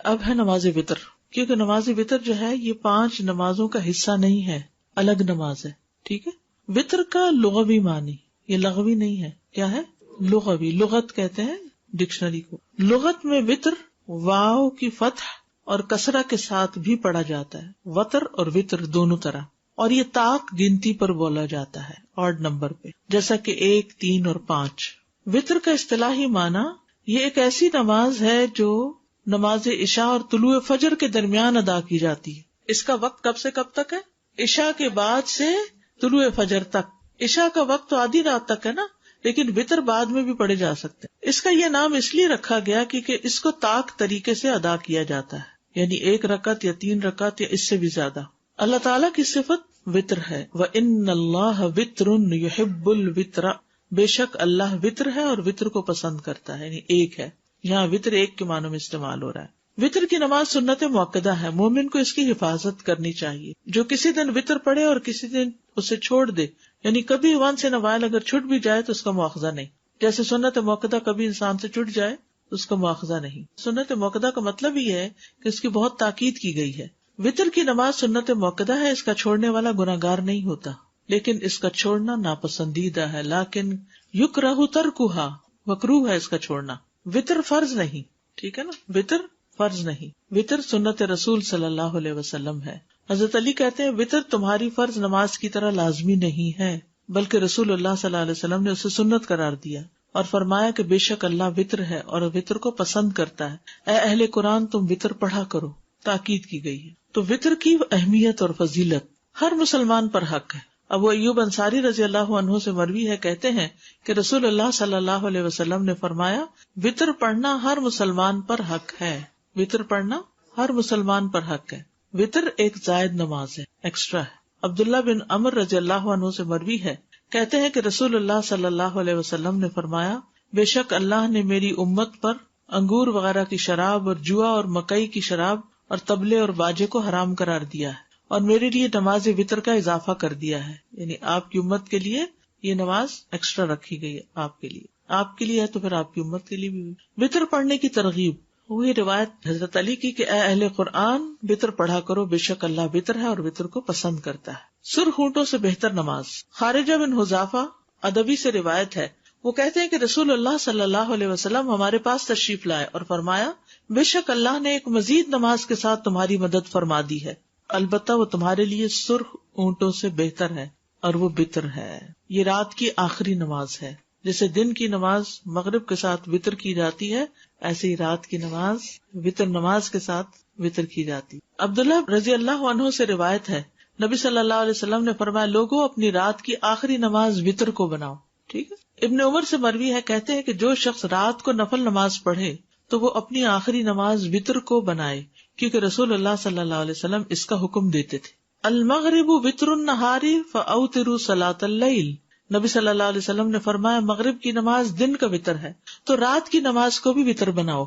اب ہے نماز وتر، کیونکہ نماز وتر جو ہے یہ 5 نمازوں کا حصہ نہیں ہے، الگ نماز ہے. ٹھیک ہے. وتر کا لغوی معنی، یہ لغوی نہیں ہے، کیا ہے؟ لغوی. لغت کہتے ہیں ڈکشنری کو. لغت میں وتر واو کی فتح اور کسرہ کے ساتھ بھی پڑھا جاتا ہے، وتر اور وتر دونوں طرح. اور یہ طاق گنتی پر بولا جاتا ہے، آڈ نمبر پہ، جیسا کہ 1، 3 اور 5. وتر کا اصطلاحی معنی یہ ایک ایسی نماز ہے جو نماز عشاء اور طلوع فجر کے درمیان ادا کی جاتی ہے. اس کا وقت کب سے کب تک ہے؟ عشاء کے بعد سے طلوع فجر تک. عشاء کا وقت تو آدھی رات تک ہے نا، لیکن وتر بعد میں بھی پڑھے جا سکتے ہیں. اس کا یہ نام اس لیے رکھا گیا کیونکہ اس کو طاق طریقے سے ادا کیا جاتا ہے، یعنی 1 رکعت یا 3 رکعت یا اس سے بھی زیادہ. اللہ تعالیٰ کی صفت وتر ہے. وَإِنَّ اللَّهَ وِتْرٌ يُحِبُّ الْوِتْرَ، بے شک اللہ وتر ہے اور وتر کو پسند کرتا ہے، یعنی ایک ہے. یہاں وتر ایک کے معنوں میں استعمال ہو رہا ہے. وتر کی نماز سنت مؤکدہ ہے، مومن کو اس کی حفاظت کرنی چاہیے. جو کسی دن وتر پڑھے اور کسی دن اسے چھوڑ دے، یعنی کبھی ونس ان اے وائل اگر چھٹ بھی جائے تو اس کا مواخذہ نہیں. جیسے سنت مؤکدہ کبھی انسان سے چھٹ جائے تو اس کا مواخذہ نہیں. سنت مؤکدہ کا مطلب یہ ہے کہ اس کی بہت تاکید کی گئی ہے. وتر کی نماز سنت مؤکدہ ہے، اس کا چھوڑنے والا گناہگار نہیں ہوتا، لیکن اس کا چھوڑنا ناپسندیدہ ہے. لیکن یکرہ ترکھا، مکروہ ہے اس کا چھوڑنا. وتر فرض نہیں. ٹھیک ہے نا، وتر فرض نہیں. وتر سنت رسول صلی اللہ علیہ وسلم ہے. حضرت علی کہتے ہیں وتر تمہاری فرض نماز کی طرح لازمی نہیں ہے، بلکہ رسول اللہ صلی اللہ علیہ وسلم نے اسے سنت قرار دیا اور فرمایا کہ بے شک اللہ وتر ہے اور وتر کو پسند کرتا ہے. اے اہل قرآن تم وتر پڑھا کرو، تاکید کی گئی ہے. تو وتر کی اہمیت اور فضیلت ہر مسلمان پر حق ہے. ابو ایوب انصاری رضی اللہ عنہ سے مروی ہے، کہتے ہیں کہ رسول اللہ صلی اللہ علیہ وسلم نے فرمایا وتر پڑھنا ہر مسلمان پر حق ہے. وتر پڑھنا ہر مسلمان پر حق ہے. وتر ایک زائد نماز ہے، ایکسٹرا ہے. عبداللہ بن عمر رضی اللہ عنہ سے مروی ہے، کہتے ہیں کہ رسول اللہ صلی اللہ علیہ وسلم نے فرمایا بے شک اللہ نے میری امت پر انگور وغیرہ کی شراب اور جوا اور مکئی کی شراب اور طبلے اور باجے کو حرام قرار دیا ہے اور میرے لیے نماز وتر کا اضافہ کر دیا ہے. یعنی آپ کی امت کے لیے یہ نماز ایکسٹرا رکھی گئی ہے. آپ کے لیے ہے تو پھر آپ کی امت کے لیے بھی. وتر پڑھنے کی ترغیب، وہی روایت حضرت علی کی کہ اے اہل قرآن وتر پڑھا کرو، بے شک اللہ وتر ہے اور وتر کو پسند کرتا ہے. سرخ اونٹوں سے بہتر نماز. خارجہ بن حذافہ ادبی سے روایت ہے، وہ کہتے ہیں کہ رسول اللہ صلی اللہ علیہ وسلم ہمارے پاس تشریف لائے اور فرمایا بے شک اللہ نے ایک مزید نماز کے ساتھ تمہاری مدد فرما دی ہے، البتہ وہ تمہارے لیے سرخ اونٹوں سے بہتر ہے اور وہ وتر ہے. یہ رات کی آخری نماز ہے. جیسے دن کی نماز مغرب کے ساتھ وتر کی جاتی ہے، ایسے ہی رات کی نماز وتر نماز کے ساتھ وتر کی جاتی. عبداللہ رضی اللہ عنہ سے روایت ہے، نبی صلی اللہ علیہ وسلم نے فرمایا لوگوں اپنی رات کی آخری نماز وتر کو بناؤ. ٹھیک ہے. ابن عمر سے مروی ہے، کہتے ہیں کہ جو شخص رات کو نفل نماز پڑھے تو وہ اپنی آخری نماز وتر کو بنائے، کیونکہ رسول اللہ صلی اللہ علیہ وسلم اس کا حکم دیتے تھے. المغرب وتر النہار فاوتروا صلاۃ اللیل. نبی صلی اللہ علیہ وسلم نے فرمایا مغرب کی نماز دن کا وتر ہے تو رات کی نماز کو بھی وتر بناؤ.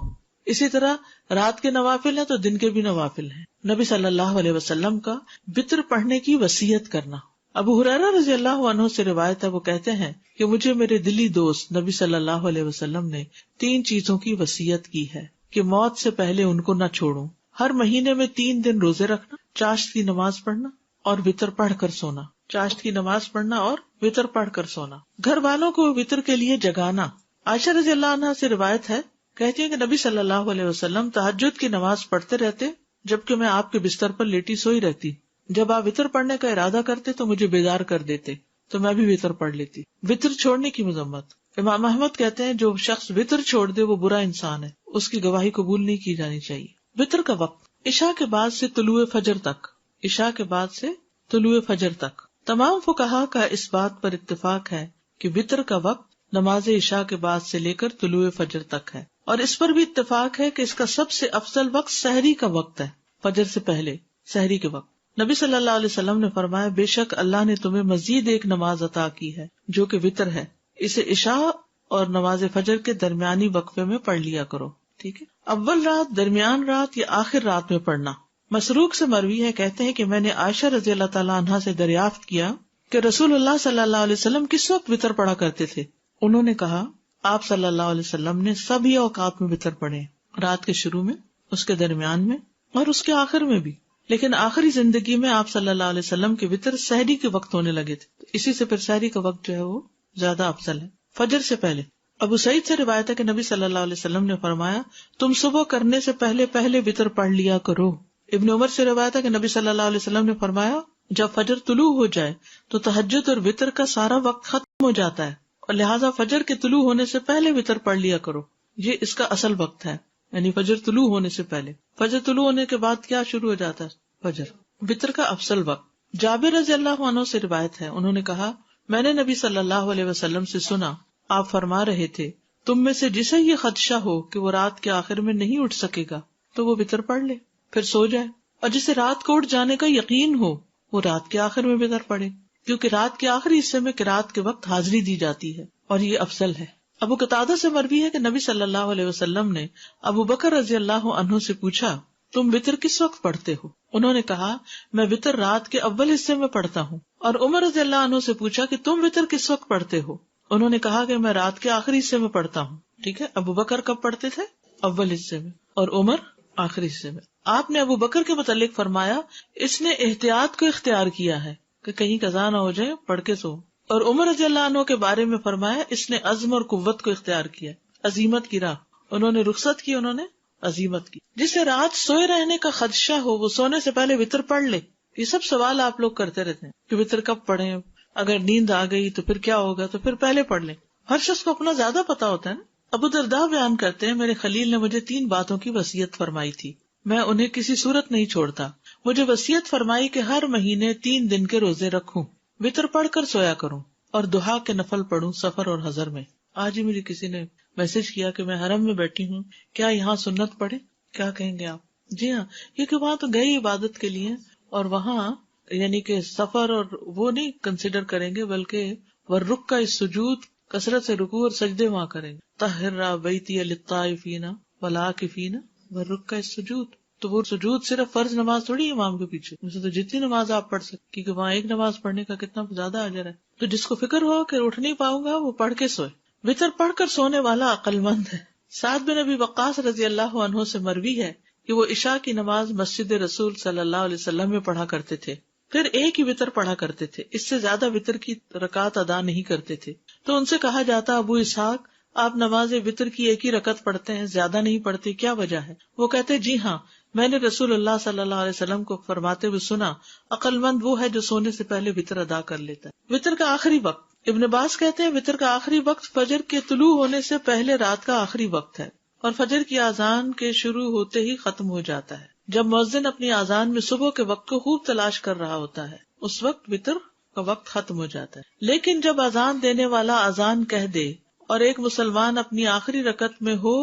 اسی طرح رات کے نوافل ہیں تو دن کے بھی نوافل ہیں. نبی صلی اللہ علیہ وسلم کا وتر پڑھنے کی وصیت کرنا. ابو ہریرہ رضی اللہ عنہ سے روایت ہے، وہ کہتے ہیں کہ مجھے میرے دلی دوست نبی صلی اللہ علیہ وسلم نے 3 چیزوں کی وصیت کی ہے کہ موت سے پہلے ان کو نہ چھوڑوں. ہر مہینے میں 3 دن روزے رکھنا، چاشت کی نماز پڑھنا اور وتر پڑھ کر سونا. چاشت کی نماز پڑھنا اور وتر پڑھ کر سونا. گھر والوں کو وتر کے لیے جگانا. عائشہ رضی اللہ عنہا سے روایت ہے، کہتی ہیں کہ نبی صلی اللہ علیہ وسلم تہجد کی نماز پڑھتے رہتے جبکہ میں آپ کے بستر پر لیٹی سوئی رہتی. جب آپ وتر پڑھنے کا ارادہ کرتے تو مجھے بیدار کر دیتے تو میں بھی وتر پڑھ لیتی. وتر چھوڑنے کی مذمت. امام احمد کہتے ہیں جو شخص وتر چھوڑ دے وہ برا انسان ہے، اس کی گواہی قبول نہیں کی جانی چاہیے. وتر کا وقت عشاء کے بعد سے طلوع فجر تک. عشاء کے بعد سے طلوع فجر تک. تمام فقہا کا اس بات پر اتفاق ہے کہ وتر کا وقت نماز عشاء کے بعد سے لے کر طلوع فجر تک ہے، اور اس پر بھی اتفاق ہے کہ اس کا سب سے افضل وقت سحری کا وقت ہے، فجر سے پہلے سحری کے وقت. نبی صلی اللہ علیہ وسلم نے فرمایا بے شک اللہ نے تمہیں مزید ایک نماز عطا کی ہے جو کہ وتر ہے، اسے عشاء اور نماز فجر کے درمیانی وقفے میں پڑھ لیا کرو. ٹھیک ہے. اول رات، درمیان رات یا آخر رات میں پڑھنا. مسروق سے مروی ہے، کہتے ہیں کہ میں نے عائشہ رضی اللہ تعالیٰ عنہا سے دریافت کیا کہ رسول اللہ صلی اللہ علیہ وسلم کس وقت وتر پڑھا کرتے تھے. انہوں نے کہا آپ صلی اللہ علیہ وسلم نے سبھی اوقات میں وتر پڑھے، رات کے شروع میں، اس کے درمیان میں اور اس کے آخر میں بھی. لیکن آخری زندگی میں آپ صلی اللہ علیہ وسلم کے وطر سحری کے وقت ہونے لگے تھے. اسی سے پھر سحری کا وقت جو ہے وہ زیادہ افضل ہے فجر سے پہلے. ابو سعید سے روایت ہے کہ نبی صلی اللہ علیہ وسلم نے فرمایا تم صبح کرنے سے پہلے پہلے وطر پڑھ لیا کرو. ابن عمر سے روایت ہے کہ نبی صلی اللہ علیہ وسلم نے فرمایا جب فجر طلوع ہو جائے تو تہجد اور وطر کا سارا وقت ختم ہو جاتا ہے اور لہٰذا فجر کے طلوع ہونے سے پہلے وطر پڑھ لیا کرو. یہ اس کا اصل وقت ہے، یعنی فجر طلوع ہونے سے پہلے. فجر طلوع ہونے کے بعد کیا شروع ہو جاتا ہے؟ فجر. وطر کا افضل وقت. جابر رضی اللہ عنہ سے روایت ہے، انہوں نے کہا میں نے نبی صلی اللہ علیہ وسلم سے سنا، آپ فرما رہے تھے تم میں سے جسے یہ خدشہ ہو کہ وہ رات کے آخر میں نہیں اٹھ سکے گا تو وہ وطر پڑھ لے پھر سو جائے، اور جسے رات کو اٹھ جانے کا یقین ہو وہ رات کے آخر میں وطر پڑھے، کیونکہ رات کے آخری حصے میں قرات کے وقت حاضری دی جاتی ہے اور یہ افضل ہے. ابو قتادہ سے مروی ہے کہ نبی صلی اللہ علیہ وسلم نے ابو بکر رضی اللہ عنہ سے پوچھا تم وطر کس وقت پڑھتے ہو؟ انہوں نے کہا میں وطر رات کے اول حصے میں پڑھتا ہوں. اور عمر رضی اللہ عنہ سے پوچھا کہ تم وطر کس وقت پڑھتے ہو؟ انہوں نے کہا کہ میں رات کے آخری حصے میں پڑھتا ہوں. ٹھیک ہے، ابو بکر کب پڑھتے تھے؟ اول حصے میں، اور عمر آخری حصے میں. آپ نے ابو بکر کے متعلق فرمایا اس نے احتیاط کو اختیار کیا ہے کہ کہیں قضا نہ ہو جائے، پڑھ کے سو. اور عمر رضی اللہ عنہ کے بارے میں فرمایا اس نے عزم اور قوت کو اختیار کیا، عزیمت کی راہ. انہوں نے رخصت کی، انہوں نے عزیمت کی. جسے رات سوئے رہنے کا خدشہ ہو وہ سونے سے پہلے وطر پڑھ لے. یہ سب سوال آپ لوگ کرتے رہتے ہیں کہ وطر کب پڑھیں، اگر نیند آ گئی تو پھر کیا ہوگا، تو پھر پہلے پڑھ لیں. ہر شخص کو اپنا زیادہ پتا ہوتا ہے نا. ابو درداء بیان کرتے ہیں میرے خلیل نے مجھے 3 باتوں کی وصیت فرمائی تھی، میں انہیں کسی صورت نہیں چھوڑتا. مجھے وصیت فرمائی کہ ہر مہینے 3 دن کے روزے رکھوں، وطر پڑھ کر سویا کروں اور دہا کے نفل پڑھوں سفر اور حضر میں. آج ہی مجھے کسی نے میسج کیا کہ میں حرم میں بیٹھی ہوں، کیا یہاں سنت پڑھے؟ کیا کہیں گے آپ؟ جی ہاں، کیونکہ وہاں تو گئی عبادت کے لیے، اور وہاں یعنی کہ سفر اور وہ نہیں کنسیڈر کریں گے، بلکہ والرکع السجود، کثرت سے رکوع اور سجدے وہاں کریں گے. طہر بیتی للطائفین والعاکفین والرکع السجود. تو وہ سجود صرف فرض نماز تھوڑی ہے امام کے پیچھے، اسے تو جتنی نماز آپ پڑھ سکتے، کیونکہ وہاں ایک نماز پڑھنے کا کتنا زیادہ اجر ہے. تو جس کو فکر ہو کہ اٹھ نہیں پاؤں گا وہ پڑھ کے سوئے. وطر پڑھ کر سونے والا عقل مند ہے. سعد بن ابی وقاص رضی اللہ عنہ سے مروی ہے کہ وہ عشاء کی نماز مسجد رسول صلی اللہ علیہ وسلم میں پڑھا کرتے تھے، پھر ایک ہی وطر پڑھا کرتے تھے، اس سے زیادہ وطر کی رکعت ادا نہیں کرتے تھے. تو ان سے کہا جاتا ابو اسحاق آپ نماز وطر کی ایک ہی رکعت پڑھتے ہیں، زیادہ نہیں پڑھتے، کیا وجہ ہے؟ وہ کہتے جی ہاں، میں نے رسول اللہ صلی اللہ علیہ وسلم کو فرماتے ہوئے سنا عقل مند وہ ہے جو سونے سے پہلے وطر ادا کر لیتا ہے. وطر کا آخری وقت، ابن عباس کہتے ہیں وطر کا آخری وقت فجر کے طلوع ہونے سے پہلے رات کا آخری وقت ہے اور فجر کی اذان کے شروع ہوتے ہی ختم ہو جاتا ہے. جب مؤذن اپنی اذان میں صبح کے وقت کو خوب تلاش کر رہا ہوتا ہے اس وقت وطر کا وقت ختم ہو جاتا ہے. لیکن جب اذان دینے والا اذان کہہ دے اور ایک مسلمان اپنی آخری رکعت میں ہو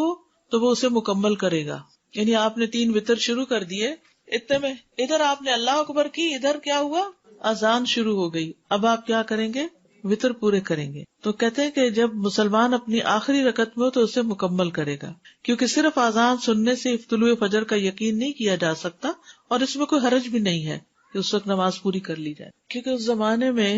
تو وہ اسے مکمل کرے گا. یعنی آپ نے 3 وطر شروع کر دیے، اتنے میں ادھر آپ نے اللہ اکبر کی، ادھر کیا ہوا، اذان شروع ہو گئی. اب آپ کیا کریں گے؟ وطر پورے کریں گے. تو کہتے ہیں کہ جب مسلمان اپنی آخری رکعت میں ہو تو اسے مکمل کرے گا، کیونکہ صرف اذان سننے سے طلوع فجر کا یقین نہیں کیا جا سکتا، اور اس میں کوئی حرج بھی نہیں ہے کہ اس وقت نماز پوری کر لی جائے. کیونکہ اس زمانے میں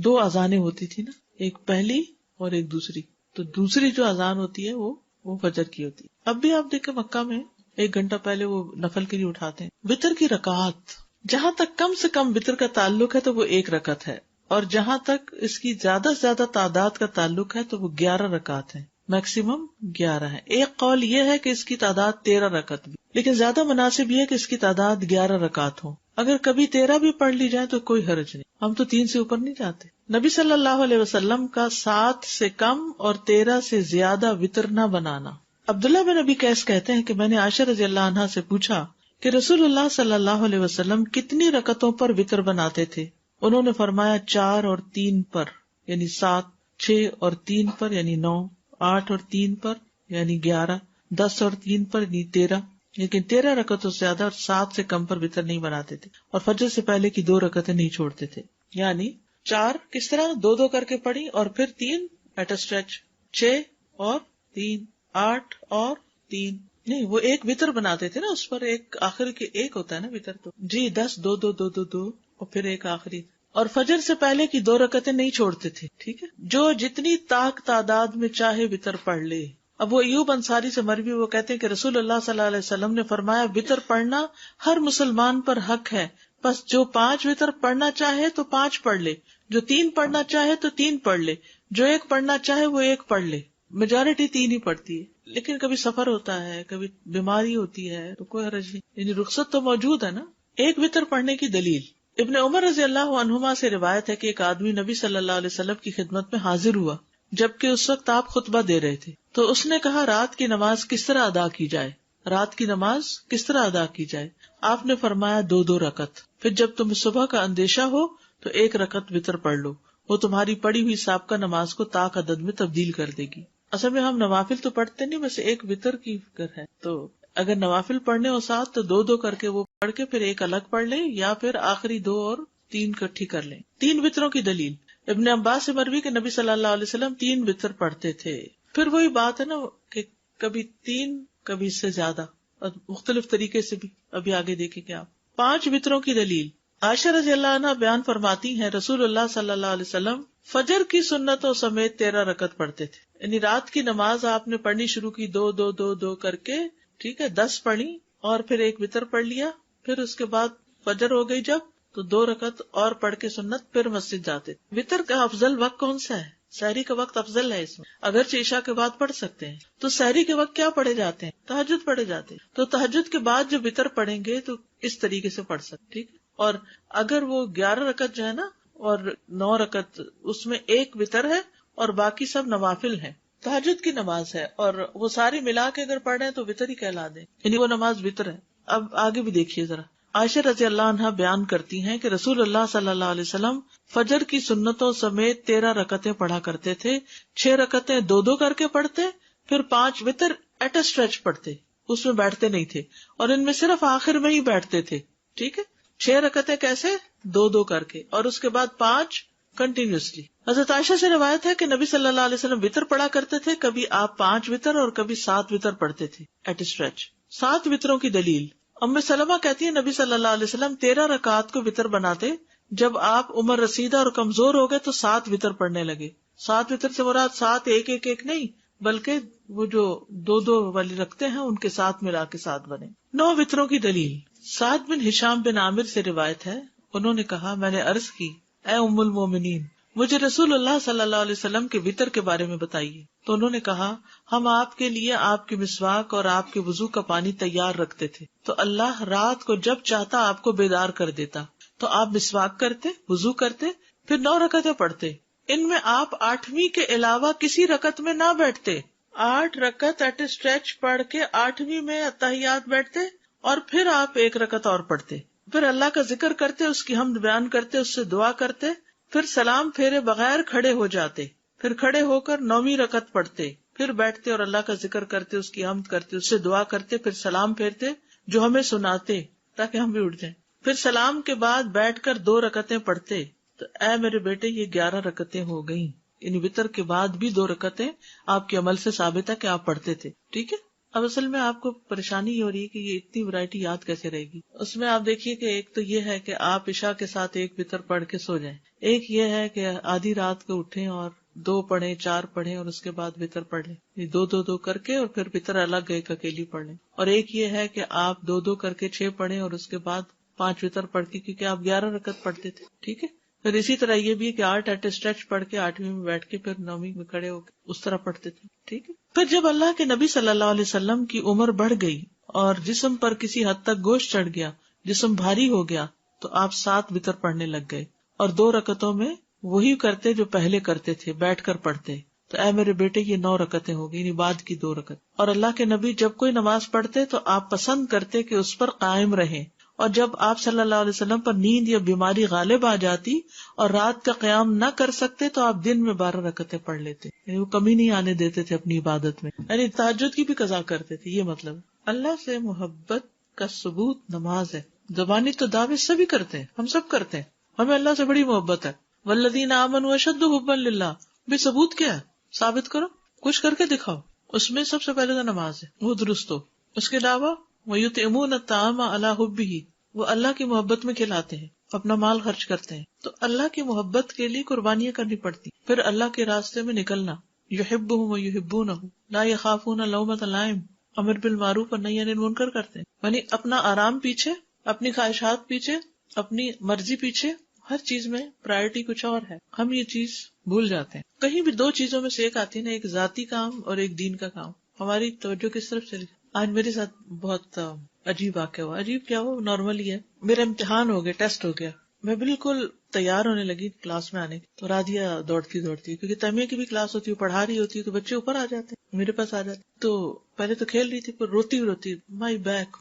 2 اذانیں ہوتی تھی نا، ایک پہلی اور ایک دوسری. تو دوسری جو اذان ہوتی ہے وہ فجر کی ہوتی ہے. اب بھی آپ دیکھیں مکہ میں 1 گھنٹہ پہلے وہ نفل کے لیے اٹھاتے ہیں. وطر کی رکعات جہاں تک کم سے کم وطر کا تعلق ہے تو وہ 1 رکعت ہے، اور جہاں تک اس کی زیادہ سے زیادہ تعداد کا تعلق ہے تو وہ 11 رکعت ہے، میکسیمم 11 ہے. ایک قول یہ ہے کہ اس کی تعداد 13 رکعت بھی، لیکن زیادہ مناسب یہ ہے کہ اس کی تعداد 11 رکعت ہو. اگر کبھی 13 بھی پڑھ لی جائے تو کوئی حرج نہیں، ہم تو 3 سے اوپر نہیں جاتے. نبی صلی اللہ علیہ وسلم کا 7 سے کم اور 13 سے زیادہ وطر نہ بنانا. عبداللہ بن ابی قیس کہتے ہیں کہ میں نے عائشہ رضی اللہ عنہا سے پوچھا کہ رسول اللہ صلی اللہ علیہ وسلم کتنی رکعتوں پر وطر بناتے تھے؟ انہوں نے فرمایا 4 اور 3 پر یعنی 7، 6 اور 3 پر یعنی 9، 8 اور 3 پر یعنی 11، 10 اور 3 پر یعنی 13. لیکن 13 رکعتوں سے زیادہ اور 7 سے کم پر وطر نہیں بناتے تھے، اور فجر سے پہلے کی 2 رکعتیں نہیں چھوڑتے تھے. یعنی 4 کس طرح 2 کر کے پڑھی، اور پھر 3 ایٹ اے اسٹریچ، 6 اور 3، 8 اور 3 نہیں، وہ ایک وطر بناتے تھے نا، اس پر ایک آخر کے ایک ہوتا ہے نا وطر. تو جی 10، 2 2 2 2 2 اور پھر ایک آخری. اور فجر سے پہلے کی 2 رکعتیں نہیں چھوڑتے تھے. ٹھیک ہے، جو جتنی تعداد میں چاہے وطر پڑھ لے، ابو ایوب انصاری سے مروی، وہ کہتے ہیں کہ رسول اللہ صلی اللہ علیہ وسلم نے فرمایا وطر پڑھنا ہر مسلمان پر حق ہے، بس جو 5 وطر پڑھنا چاہے تو 5 پڑھ لے، جو 3 پڑھنا چاہے تو 3 پڑھ لے، جو 1 پڑھنا چاہے وہ 1 پڑھ لے۔ میجورٹی 3 ہی پڑھتی ہے، لیکن کبھی سفر ہوتا ہے، کبھی بیماری ہوتی ہے تو کوئی حرج نہیں، یعنی رخصت تو موجود ہے نا۔ 1 وطر پڑھنے کی دلیل، ابن عمر رضی اللہ عنہما سے روایت ہے کہ ایک آدمی نبی صلی اللہ علیہ وسلم کی خدمت میں حاضر ہوا، جبکہ اس وقت آپ خطبہ دے رہے تھے، تو اس نے کہا رات کی نماز کس طرح ادا کی جائے، رات کی نماز کس طرح ادا کی جائے؟ آپ نے فرمایا 2 رکعت، پھر جب تمہیں صبح کا اندیشہ ہو تو 1 رکعت وطر پڑھ لو، وہ تمہاری پڑھی ہوئی سابقہ نماز کو طاق عدد میں تبدیل کر دے گی۔ اصل میں ہم نوافل تو پڑھتے نہیں، بس 1 وطر کی فکر ہے، تو اگر نوافل پڑھنے ہو ساتھ تو 2 کر کے وہ پڑھ کے پھر 1 الگ پڑھ لیں، یا پھر آخری 2 اور 3 اکٹھی کر لیں۔ 3 وطروں کی دلیل، ابن عباس سے مروی کہ نبی صلی اللہ علیہ وسلم 3 وطر پڑھتے تھے۔ پھر وہی بات ہے نا کہ کبھی 3 کبھی اس سے زیادہ، اور مختلف طریقے سے بھی، ابھی آگے دیکھیں کہ آپ 5 وطروں کی دلیل، عائشہ رضی اللہ عنہ بیان فرماتی ہیں رسول اللہ صلی اللہ علیہ وسلم فجر کی سنتوں سمیت 13 رکعت پڑھتے تھے، یعنی رات کی نماز آپ نے پڑھنی شروع کی 2 کر کے، ٹھیک ہے، 10 پڑھی اور پھر 1 وطر پڑھ لیا، پھر اس کے بعد فجر ہو گئی جب تو 2 رکعت اور پڑھ کے سنت پھر مسجد جاتے۔ وطر کا افضل وقت کون سا ہے؟ سحری کا وقت افضل ہے اس میں، اگرچہ عشاء کے بعد پڑھ سکتے ہیں، تو سحری کے وقت کیا پڑھے جاتے ہیں؟ تہجد پڑھے جاتے ہیں، تو تہجد کے بعد جب وطر پڑھیں گے تو اس طریقے سے پڑھ سکتے، ٹھیک ہے۔ اور اگر وہ 11 رکعت جو ہے نا اور 9 رکعت، اس میں 1 وطر ہے اور باقی سب نوافل ہیں، تہجد کی نماز ہے، اور وہ ساری ملا کے اگر پڑھیں تو وطر ہی کہلا دیں، یعنی وہ نماز وطر ہے۔ اب آگے بھی دیکھیے ذرا، عائشہ رضی اللہ عنہا بیان کرتی ہیں کہ رسول اللہ صلی اللہ علیہ وسلم فجر کی سنتوں سمیت 13 رکعتیں پڑھا کرتے تھے، 6 رکعتیں 2 کر کے پڑھتے، پھر 5 وطر ایٹ اے اسٹریچ پڑھتے، اس میں بیٹھتے نہیں تھے، اور ان میں صرف آخر میں ہی بیٹھتے تھے، ٹھیک ہے۔ 6 رکعتیں کیسے؟ 2 کر کے، اور اس کے بعد 5 کنٹینیوسلی۔ حضرت عائشہ سے روایت ہے کہ نبی صلی اللہ علیہ وسلم وطر پڑھا کرتے تھے، کبھی آپ 5 وطر اور کبھی 7 وطر پڑھتے تھے ایٹ اے اسٹریچ۔ 7 وطروں کی دلیل، ام سلمہ کہتی ہے نبی صلی اللہ علیہ وسلم 13 رکعات کو وطر بناتے، جب آپ عمر رسیدہ اور کمزور ہو گئے تو 7 وطر پڑھنے لگے۔ 7 وطر سے مراد 7 ایک نہیں، بلکہ وہ جو 2 والی رکھتے ہیں ان کے ساتھ ملا کے 7 بنے۔ 9 وطروں کی دلیل، سعد بن ہشام بن عامر سے روایت ہے، انہوں نے کہا میں نے عرض کی اے ام المومنین، مجھے رسول اللہ صلی اللہ علیہ وسلم کے وطر کے بارے میں بتائیے، تو انہوں نے کہا ہم آپ کے لیے آپ کی مسواک اور آپ کے وضو کا پانی تیار رکھتے تھے، تو اللہ رات کو جب چاہتا آپ کو بیدار کر دیتا، تو آپ مسواک کرتے، وضو کرتے، پھر 9 رکعتیں پڑھتے، ان میں آپ 8ویں کے علاوہ کسی رکعت میں نہ بیٹھتے، 8 رکعت ایٹ اے اسٹریچ پڑھ کے 8ویں میں اتحیات بیٹھتے، اور پھر آپ 1 رکعت اور پڑھتے، پھر اللہ کا ذکر کرتے، اس کی حمد بیان کرتے، اس سے دعا کرتے، پھر سلام پھیرے بغیر کھڑے ہو جاتے، پھر کھڑے ہو کر 9ویں رکعت پڑھتے، پھر بیٹھتے اور اللہ کا ذکر کرتے، اس کی حمد کرتے، اس سے دعا کرتے، پھر سلام پھیرتے جو ہمیں سناتے تاکہ ہم بھی اٹھ جائیں، پھر سلام کے بعد بیٹھ کر 2 رکعتیں پڑھتے۔ تو اے میرے بیٹے یہ 11 رکعتیں ہو گئیں، یعنی وطر کے بعد بھی 2 رکعتیں آپ کے عمل سے ثابت ہے کہ آپ پڑھتے تھے، ٹھیک ہے۔ اب اصل میں آپ کو پریشانی یہ ہو رہی ہے کہ یہ اتنی ورائٹی یاد کیسے رہے گی۔ اس میں آپ دیکھیے کہ ایک تو یہ ہے کہ آپ عشاء کے ساتھ 1 وطر پڑھ کے سو جائیں، ایک یہ ہے کہ آدھی رات کو اٹھیں اور 2 پڑھیں، 4 پڑھیں اور اس کے بعد وطر پڑھ لیں، 2 کر کے اور پھر وطر الگ ایک اکیلی پڑھ لیں، اور ایک یہ ہے کہ آپ 2 کر کے 6 پڑھیں اور اس کے بعد 5 وطر پڑھ کے، کیونکہ آپ 11 رکعت پڑھتے تھے، ٹھیک ہے۔ پھر اسی طرح یہ بھی کہ 8 ایٹ اے اسٹریچ پڑھ کے 8ویں میں بیٹھ کے پھر 9ویں میں کھڑے ہو کے اس طرح پڑھتے تھے، ٹھیک ہے۔ پھر جب اللہ کے نبی صلی اللہ علیہ وسلم کی عمر بڑھ گئی اور جسم پر کسی حد تک گوشت چڑھ گیا، جسم بھاری ہو گیا، تو آپ 7 وطر پڑھنے لگ گئے، اور 2 رکعتوں میں وہی کرتے جو پہلے کرتے تھے، بیٹھ کر پڑھتے۔ تو اے میرے بیٹے یہ 9 رکعتیں ہو گئی، یعنی بعد کی 2 رکعت۔ اور اللہ کے نبی جب کوئی نماز پڑھتے تو آپ پسند کرتے کہ اس پر قائم رہیں، اور جب آپ صلی اللہ علیہ وسلم پر نیند یا بیماری غالب آ جاتی اور رات کا قیام نہ کر سکتے تو آپ دن میں 12 رکعتیں پڑھ لیتے، یعنی وہ کمی نہیں آنے دیتے تھے اپنی عبادت میں، یعنی تہجد کی بھی قضا کرتے تھے۔ یہ مطلب اللہ سے محبت کا ثبوت نماز ہے۔ زبانی تو دعوے سبھی کرتے ہیں، ہم سب کرتے ہیں، ہمیں اللہ سے بڑی محبت ہے، والذین آمنوا اشد حبا للہ، بھی ثبوت کیا ہے؟ ثابت کرو، کچھ کر کے دکھاؤ۔ اس میں سب سے پہلے تو نماز ہے، وہ درست ہو۔ اس کے علاوہ وَيُطْعِمُونَ الطَّعَامَ عَلَىٰ حُبِّهِ، وہ اللہ کی محبت میں کھلاتے ہیں، اپنا مال خرچ کرتے ہیں۔ تو اللہ کی محبت کے لیے قربانیاں کرنی پڑتی، پھر اللہ کے راستے میں نکلنا، يُحِبُّهُمْ وَيُحِبُّونَهُ، لا یخافون لومۃ لائم، امر بالمعروف اور نہی عن المنکر کرتے ہیں، یعنی اپنا آرام پیچھے، اپنی خواہشات پیچھے، اپنی مرضی پیچھے، ہر چیز میں پرائرٹی کچھ اور ہے. ہم یہ چیز بھول جاتے ہیں. کہیں بھی دو چیزوں میں سے ایک آتی ہے نا، ایک ذاتی کام اور ایک دین کا کام. ہماری توجہ کس طرف چلی؟ آج میرے ساتھ بہت عجیب واقعہ ہوا. عجیب کیا ہوا، نارمل ہی ہے. میرا امتحان ہو گیا، ٹیسٹ ہو گیا، میں بالکل تیار ہونے لگی کلاس میں آنے کی، تو رادیہ دوڑتی کیونکہ تیمیہ کی بھی کلاس ہوتی ہے، پڑھا رہی ہوتی ہے، تو بچے اوپر آ جاتے ہیں، میرے پاس آ جاتے. تو پہلے تو کھیل رہی تھی، پھر روتی مائی بیک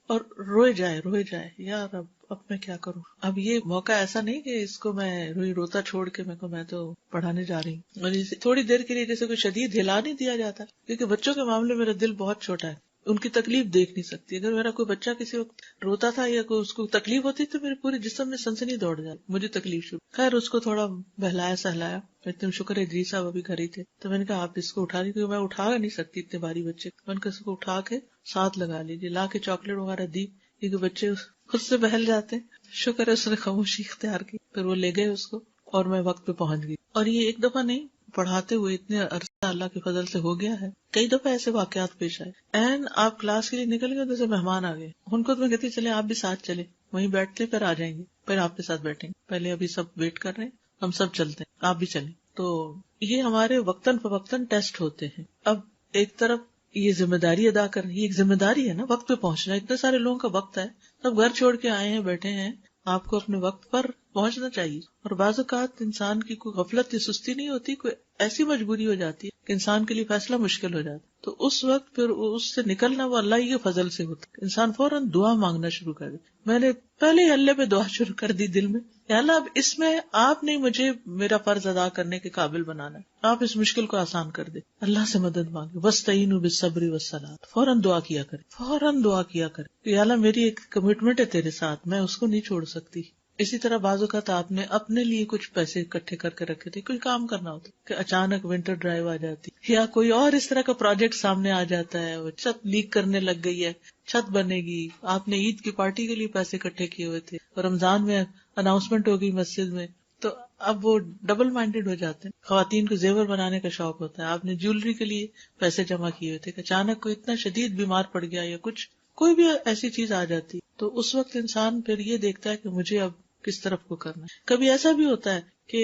اور روئے جائے یار اب میں کیا کروں. اب یہ موقع ایسا نہیں کہ اس کو میں روتا چھوڑ کے میں تو پڑھانے جا رہی ہوں. اور تھوڑی دیر کے لیے جیسے کوئی شدید ہلا نہیں دیا جاتا، کیونکہ بچوں کے معاملے میں میرا دل بہت چھوٹا ہے، ان کی تکلیف دیکھ نہیں سکتی. اگر میرا کوئی بچہ کسی وقت روتا تھا یا کوئی اس کو تکلیف ہوتی تو میرے پورے جسم میں سنسنی دوڑ جاتی، مجھے تکلیف شروع. خیر اس کو تھوڑا بہلایا سہلایا، اتنے شکر ہے جی صاحب ابھی گھر ہی تھے، تو میں نے کہا آپ اس کو اٹھا لیجیے، کیونکہ میں اٹھا نہیں سکتی اتنے باری بچے. میں نے کہا اس کو اٹھا کے ساتھ لگا لیجیے، لا کے چاکلیٹ وغیرہ دی، کیونکہ بچے خود سے بہل جاتے ہیں. شکر ہے اس نے خاموشی اختیار کی، پھر وہ لے گئے اس کو اور میں وقت پہ پہنچ گئی. اور یہ ایک دفعہ نہیں، پڑھاتے ہوئے اتنے عرصہ اللہ کے فضل سے ہو گیا ہے، کئی دفعہ ایسے واقعات پیش آئے. آپ کلاس کے لیے نکل گئے، جیسے مہمان آ گئے، ان کو تو میں کہتی چلے آپ بھی ساتھ چلے، وہیں بیٹھتے پھر آ جائیں گے، پھر آپ کے ساتھ بیٹھیں گے، پہلے ابھی سب ویٹ کر رہے ہیں، ہم سب چلتے ہیں، آپ بھی چلیں. تو یہ ہمارے وقتاً فوقتاً ٹیسٹ ہوتے ہیں. اب ایک طرف یہ ذمہ داری ادا کرنی، یہ ایک ذمہ داری ہے نا، وقت پہ پہنچنا. اتنے سارے لوگوں کا وقت ہے، سب گھر چھوڑ کے آئے ہیں، بیٹھے ہیں، آپ کو اپنے وقت پر پہنچنا چاہیے. اور بعض اوقات انسان کی کوئی غفلت یا سستی نہیں ہوتی، کوئی ایسی مجبوری ہو جاتی ہے کہ انسان کے لیے فیصلہ مشکل ہو جاتا، تو اس وقت پھر اس سے نکلنا وہ اللہ ہی کے فضل سے ہوتا. انسان فوراً دعا مانگنا شروع کر دے. میں نے پہلے ہی اللہ پہ دعا شروع کر دی دل میں، یا اللہ اب اس میں آپ نے مجھے میرا فرض ادا کرنے کے قابل بنانا ہے، آپ اس مشکل کو آسان کر دے. اللہ سے مدد مانگے، وَاسْتَعِینُوا بِالصَّبْرِ وَالصَّلَاةِ، فوراً دعا کیا کرے کہ یا اللہ میری ایک کمٹمنٹ ہے تیرے ساتھ، میں اس کو نہیں چھوڑ سکتی. اسی طرح بعض اوقات آپ نے اپنے لیے کچھ پیسے اکٹھے کر کے رکھے تھے، کوئی کام کرنا ہوتا کہ اچانک ونٹر ڈرائیو آ جاتی، یا کوئی اور اس طرح کا پروجیکٹ سامنے آ جاتا ہے، وہ چھت لیک کرنے لگ گئی ہے، چھت بنے گی، آپ نے عید کی پارٹی کے لیے پیسے اکٹھے کیے ہوئے تھے، اور رمضان میں اناؤنسمنٹ ہو گئی مسجد میں، تو اب وہ ڈبل مائنڈیڈ ہو جاتے ہیں. خواتین کو زیور بنانے کا شوق ہوتا ہے، آپ نے جیولری کے لیے پیسے جمع کیے ہوئے تھے، اچانک کوئی اتنا شدید بیمار پڑ گیا یا کچھ کوئی بھی ایسی چیز آ جاتی، تو اس وقت انسان پھر یہ دیکھتا ہے کہ مجھے اب کس طرف کو کرنا ہے. کبھی ایسا بھی ہوتا ہے کہ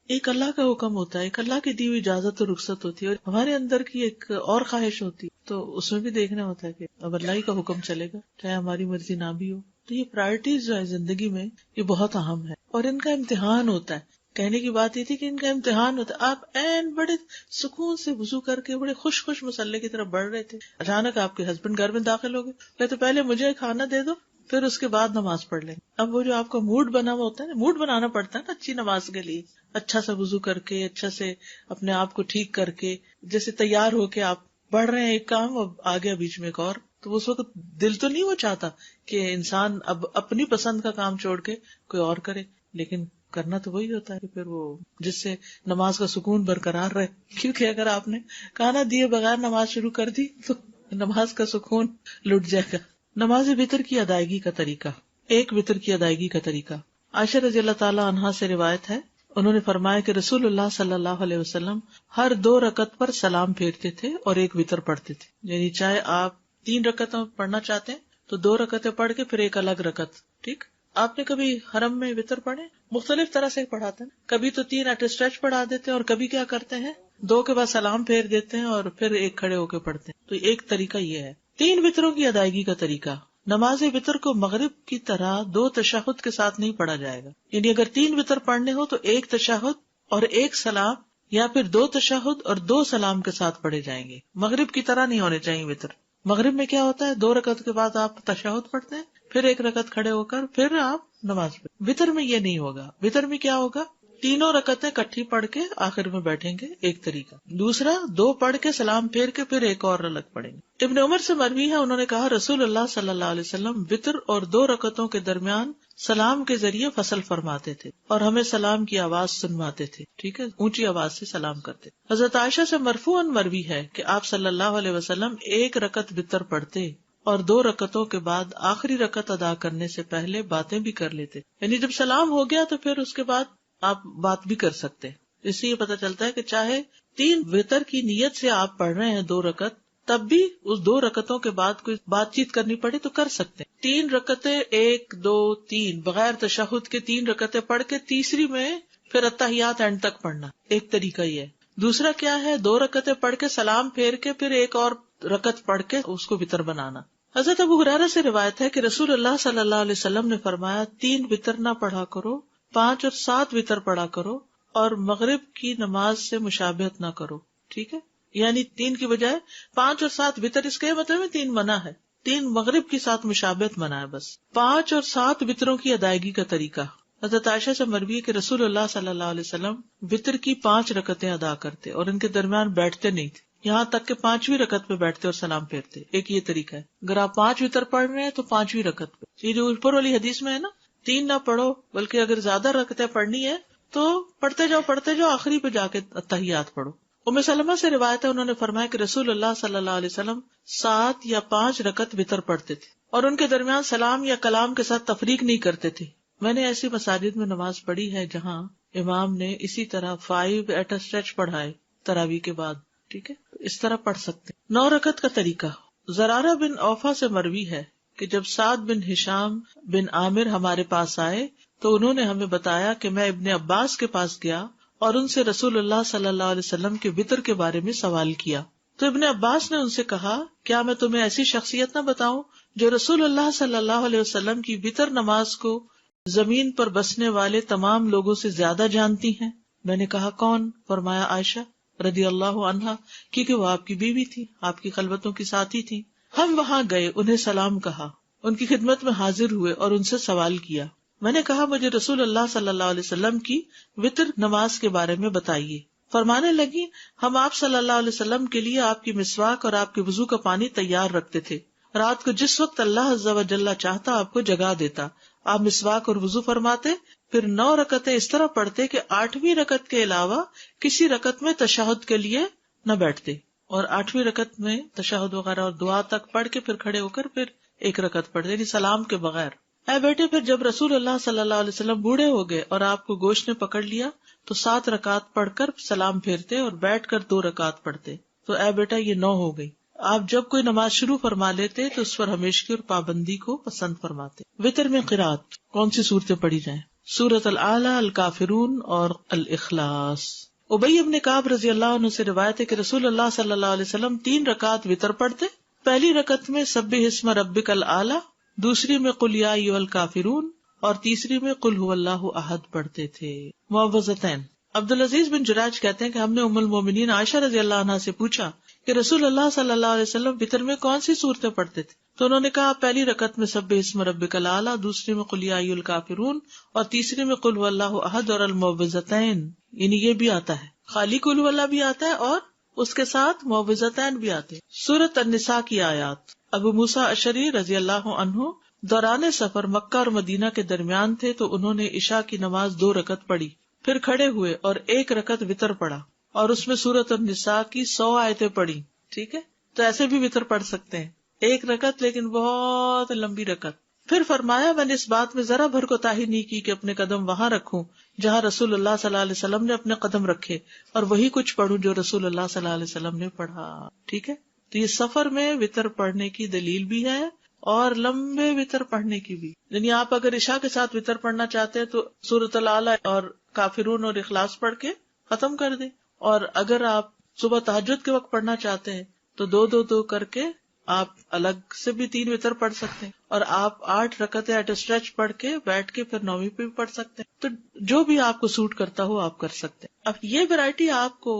ایک اللہ کا حکم ہوتا ہے، ایک اللہ کی دی ہوئی اجازت اور رخصت ہوتی ہے، اور ہمارے اندر کی ایک اور خواہش ہوتی، تو اس میں بھی دیکھنا ہوتا ہے کہ اب اللہ ہی کا حکم چلے گا چاہے ہماری مرضی نہ بھی ہو. تو یہ پرائرٹیز جو ہے زندگی میں یہ بہت اہم ہے، اور ان کا امتحان ہوتا ہے. کہنے کی بات یہ تھی کہ ان کا امتحان ہوتا ہے. آپ بڑے سکون سے وضو کر کے بڑے خوش مسلح کی طرف بڑھ رہے تھے، اچانک آپ کے ہسبینڈ گھر میں داخل ہو گئے، تو پہلے مجھے کھانا دے دو پھر اس کے بعد نماز پڑھ لیں. اب وہ جو آپ کا موڈ بنا ہوا ہوتا ہے نا، موڈ بنانا پڑتا ہے نا اچھی نماز کے لیے، اچھا سا وضو کر کے، اچھا سے اپنے آپ کو ٹھیک کر کے، جیسے تیار ہو کے آپ بڑھ رہے ہیں ایک کام، اب آ گیا بیچ میں ایک اور، تو اس وقت دل تو نہیں وہ چاہتا کہ انسان اب اپنی پسند کا کام چھوڑ کے کوئی اور کرے، لیکن کرنا تو وہی ہوتا ہے کہ پھر وہ جس سے نماز کا سکون برقرار رہے. کیونکہ اگر آپ نے کھانا دیے بغیر نماز شروع کر دی تو نماز کا سکون لٹ جائے گا. نماز وتر کی ادائیگی کا طریقہ. ایک وتر کی ادائیگی کا طریقہ. عائشہ رضی اللہ تعالیٰ عنہا سے روایت ہے، انہوں نے فرمایا کہ رسول اللہ صلی اللہ علیہ وسلم ہر 2 رکعت پر سلام پھیرتے تھے اور ایک وتر پڑھتے تھے. یعنی چاہے آپ 3 رکعتیں پڑھنا چاہتے ہیں تو 2 رکعتیں پڑھ کے پھر ایک الگ رکعت. ٹھیک. آپ نے کبھی حرم میں وتر پڑھے؟ مختلف طرح سے پڑھاتے ہیں، کبھی تو 3 ایٹ اسٹریچ پڑھا دیتے ہیں، اور کبھی کیا کرتے ہیں 2 کے بعد سلام پھیر دیتے ہیں اور پھر ایک کھڑے ہو کے پڑھتے ہیں. تو ایک طریقہ یہ ہے. 3 وتروں کی ادائیگی کا طریقہ. نماز وتر کو مغرب کی طرح 2 تشہد کے ساتھ نہیں پڑھا جائے گا. یعنی اگر 3 وتر پڑھنے ہو تو 1 تشہد اور 1 سلام، یا پھر 2 تشہد اور 2 سلام کے ساتھ پڑھے جائیں گے. مغرب کی طرح نہیں ہونے چاہیے وتر. مغرب میں کیا ہوتا ہے 2 رکعت کے بعد آپ تشہد پڑھتے ہیں، پھر 1 رکعت کھڑے ہو کر پھر آپ نماز پڑھیں. وتر میں یہ نہیں ہوگا. وتر میں کیا ہوگا، 3 رکعتیں کٹھی پڑھ کے آخر میں بیٹھیں گے، ایک طریقہ. دوسرا 2 پڑھ کے سلام پھیر کے پھر ایک اور الگ پڑھیں گے. ابن عمر سے مروی ہے، انہوں نے کہا رسول اللہ صلی اللہ علیہ وسلم وتر اور 2 رکعتوں کے درمیان سلام کے ذریعے فصل فرماتے تھے اور ہمیں سلام کی آواز سنواتے تھے. ٹھیک ہے، اونچی آواز سے سلام کرتے. حضرت عائشہ سے مرفوعاً مروی ہے کہ آپ صلی اللہ علیہ وسلم 1 رکعت وتر پڑھتے اور 2 رکعتوں کے بعد آخری رکعت ادا کرنے سے پہلے باتیں بھی کر لیتے. یعنی جب سلام ہو گیا تو پھر اس کے بعد آپ بات بھی کر سکتے. اس سے یہ پتہ چلتا ہے کہ چاہے 3 وتر کی نیت سے آپ پڑھ رہے ہیں 2 رکعت، تب بھی اس 2 رکعتوں کے بعد کوئی بات چیت کرنی پڑے تو کر سکتے ہیں۔ 3 رکعتیں 1 2 3 بغیر تشہد کے 3 رکعتیں پڑھ کے تیسری میں پھر اتحیات اینڈ تک پڑھنا، ایک طریقہ یہ ہے۔ دوسرا کیا ہے، 2 رکعتیں پڑھ کے سلام پھیر کے پھر ایک اور رکعت پڑھ کے اس کو وتر بنانا۔ حضرت ابو ہریرہ سے روایت ہے کہ رسول اللہ صلی اللہ علیہ وسلم نے فرمایا 3 وتر نہ پڑھا کرو، 5 اور 7 وتر پڑھا کرو، اور مغرب کی نماز سے مشابہت نہ کرو۔ ٹھیک ہے، یعنی 3 کی بجائے 5 اور 7 وتر، اس کے مطلب ہے 3 منع ہے، 3 مغرب کے ساتھ مشابہت منع ہے بس۔ 5 اور 7 وتروں کی ادائیگی کا طریقہ، حضرت عائشہ سے مروی ہے کہ رسول اللہ صلی اللہ علیہ وسلم وتر کی 5 رکعتیں ادا کرتے اور ان کے درمیان بیٹھتے نہیں تھے، یہاں تک کہ 5ویں رکعت پہ بیٹھتے اور سلام پھیرتے۔ ایک یہ طریقہ ہے، اگر آپ 5 وتر پڑھ رہے ہیں تو 5ویں رکعت پہ، یہ جو اوپر والی حدیث میں ہے نا 3 نہ پڑھو، بلکہ اگر زیادہ رکعتیں پڑھنی ہے تو پڑھتے جاؤ آخری پہ جا کے تحیات پڑھو۔ ام سلمہ سے روایت ہے، انہوں نے فرمایا کہ رسول اللہ صلی اللہ علیہ وسلم 7 یا 5 رکعت وتر پڑھتے تھے اور ان کے درمیان سلام یا کلام کے ساتھ تفریق نہیں کرتے تھے۔ میں نے ایسی مساجد میں نماز پڑھی ہے جہاں امام نے اسی طرح 5 ایٹ اے اسٹریچ پڑھائے تراویح کے بعد۔ ٹھیک ہے، اس طرح پڑھ سکتے۔ 9 رکعت کا طریقہ، زرارہ بن اوفا سے مروی ہے کہ جب سعد بن ہشام بن عامر ہمارے پاس آئے تو انہوں نے ہمیں بتایا کہ میں ابن عباس کے پاس گیا اور ان سے رسول اللہ صلی اللہ علیہ وسلم کے وتر کے بارے میں سوال کیا، تو ابن عباس نے ان سے کہا کیا میں تمہیں ایسی شخصیت نہ بتاؤں جو رسول اللہ صلی اللہ علیہ وسلم کی وتر نماز کو زمین پر بسنے والے تمام لوگوں سے زیادہ جانتی ہیں؟ میں نے کہا کون؟ فرمایا عائشہ رضی اللہ عنہا، کیونکہ وہ آپ کی بیوی تھی، آپ کی خلوتوں کی ساتھی تھی۔ ہم وہاں گئے، انہیں سلام کہا، ان کی خدمت میں حاضر ہوئے اور ان سے سوال کیا۔ میں نے کہا مجھے رسول اللہ صلی اللہ علیہ وسلم کی وتر نماز کے بارے میں بتائیے۔ فرمانے لگی ہم آپ صلی اللہ علیہ وسلم کے لیے آپ کی مسواک اور آپ کے وضو کا پانی تیار رکھتے تھے، رات کو جس وقت اللہ عز و جل چاہتا آپ کو جگا دیتا، آپ مسواک اور وضو فرماتے، پھر 9 رکعتیں اس طرح پڑھتے کہ 8ویں رکعت کے علاوہ کسی رکعت میں تشہد کے لیے نہ بیٹھتے، اور 8ویں رکعت میں تشہد وغیرہ اور دعا تک پڑھ کے پھر کھڑے ہو کر پھر ایک رکعت پڑھتے، یعنی سلام کے بغیر۔ اے بیٹے، پھر جب رسول اللہ صلی اللہ علیہ وسلم بوڑھے ہو گئے اور آپ کو گوشت نے پکڑ لیا تو 7 رکعت پڑھ کر سلام پھیرتے اور بیٹھ کر 2 رکعت پڑھتے، تو اے بیٹا یہ 9 ہو گئی۔ آپ جب کوئی نماز شروع فرما لیتے تو اس پر ہمیشگی اور پابندی کو پسند فرماتے۔ وتر میں قرات کون سی صورتیں پڑھی جائیں؟ سورۃ الاعلی، الکافرون اور الاخلاص۔ ابی بن کعب رضی اللہ عنہ سے روایت ہے کہ رسول اللہ صلی اللہ علیہ وسلم 3 رکعت وتر پڑھتے، پہلی رکعت میں سبح اسم ربک الاعلی، دوسری میں قل یا ایھا الکافرون اور تیسری میں قل ھو اللہ احد پڑھتے تھے۔ معوذتین۔ عبدالعزیز بن جراج کہتے ہیں کہ ہم نے ام المومنین عائشہ رضی اللہ عنہا سے پوچھا کہ رسول اللہ صلی اللہ علیہ وسلم وتر میں کون سی صورتیں پڑھتے تھے، تو انہوں نے کہا پہلی رکعت میں سبح اسم ربک الاعلی، دوسری میں قل یا ایھا الکافرون اور تیسری میں قل ھو اللہ احد اور المعوذتین، یعنی یہ بھی آتا ہے، خالی قل ھو اللہ بھی آتا ہے اور اس کے ساتھ معوذتین بھی آتے ہیں۔ سورۃ النساء کی آیات۔ ابو موسیٰ اشعری رضی اللہ عنہ دوران سفر مکہ اور مدینہ کے درمیان تھے تو انہوں نے عشاء کی نماز 2 رکعت پڑھی، پھر کھڑے ہوئے اور 1 رکعت وتر پڑھا اور اس میں سورۃ النساء کی 100 آیتیں پڑھی۔ ٹھیک ہے، تو ایسے بھی وتر پڑھ سکتے ہیں، 1 رکعت لیکن بہت لمبی رکعت۔ پھر فرمایا میں نے اس بات میں ذرا بھر کوتاہی نہیں کی کہ اپنے قدم وہاں رکھوں جہاں رسول اللہ صلی اللہ علیہ وسلم نے اپنے قدم رکھے، اور وہی کچھ پڑھوں جو رسول اللہ صلی اللہ علیہ وسلم نے پڑھا۔ ٹھیک ہے، تو یہ سفر میں وتر پڑھنے کی دلیل بھی ہے اور لمبے وتر پڑھنے کی بھی، یعنی آپ اگر عشاء کے ساتھ وتر پڑھنا چاہتے ہیں تو سورۃ الاعلی اور کافرون اور اخلاص پڑھ کے ختم کر دیں، اور اگر آپ صبح تہجد کے وقت پڑھنا چاہتے ہیں تو 2 کر کے آپ الگ سے بھی 3 وتر پڑھ سکتے ہیں، اور آپ 8 رکعتیں ایٹ اسٹریچ پڑھ کے بیٹھ کے پھر 9ویں پہ بھی پڑھ سکتے ہیں، تو جو بھی آپ کو سوٹ کرتا ہو آپ کر سکتے ہیں۔ اب یہ ویرائٹی آپ کو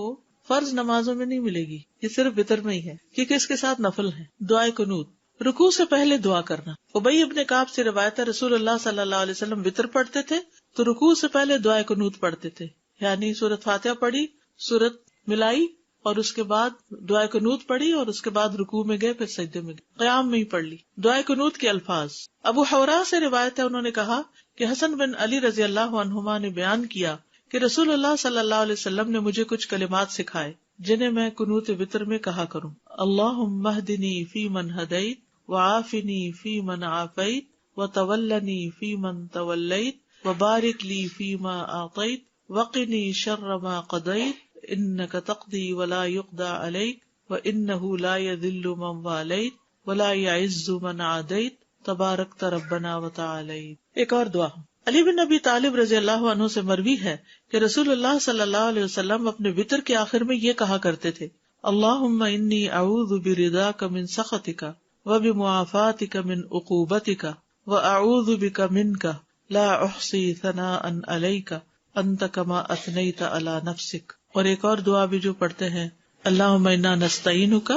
فرض نمازوں میں نہیں ملے گی، یہ صرف وتر میں ہی ہے کیونکہ اس کے ساتھ نفل ہے۔ دعائے قنوت، رکوع سے پہلے دعا کرنا۔ ابی ابن کعب سے روایت ہے رسول اللہ صلی اللہ علیہ وسلم وتر پڑھتے تھے تو رکوع سے پہلے دعائے قنوت پڑھتے تھے، یعنی سورۃ فاتحہ پڑھی، سورت ملائی اور اس کے بعد دعائے قنوت پڑھی اور اس کے بعد رکوع میں گئے، پھر سجدے میں گئے، قیام میں ہی پڑھ لی۔ دعائے قنوت کے الفاظ، ابو حورا سے روایت ہے انہوں نے کہا کہ حسن بن علی رضی اللہ عنہما نے بیان کیا کہ رسول اللہ صلی اللہ علیہ وسلم نے مجھے کچھ کلمات سکھائے جنہیں میں قنوت وتر میں کہا کروں۔ اللہم اہدنی فی من ہدیت وعافنی فی من عافیت وتولنی فی من تولیت وبارک لی فی ما اعطیت وقنی شر ما قضیت انک تقضی ولا یقضی علیک وانہ لا یذل من والیت ولا یعز من عادیت تبارکت ربنا وتعالیت. ایک اور دعا علی بن ابی طالب رضی اللہ عنہ سے مروی ہے کہ رسول اللہ صلی اللہ علیہ وسلم اپنے وتر کے آخر میں یہ کہا کرتے تھے: اللہم انی اعوذ برضاک من سخطک وبمعافاتک من عقوبتک واعوذ بک منک لا احصی ثناء علیک انت کما اثنیت علی نفسک. اور ایک اور دعا بھی جو پڑھتے ہیں: اللہم انا نستعینک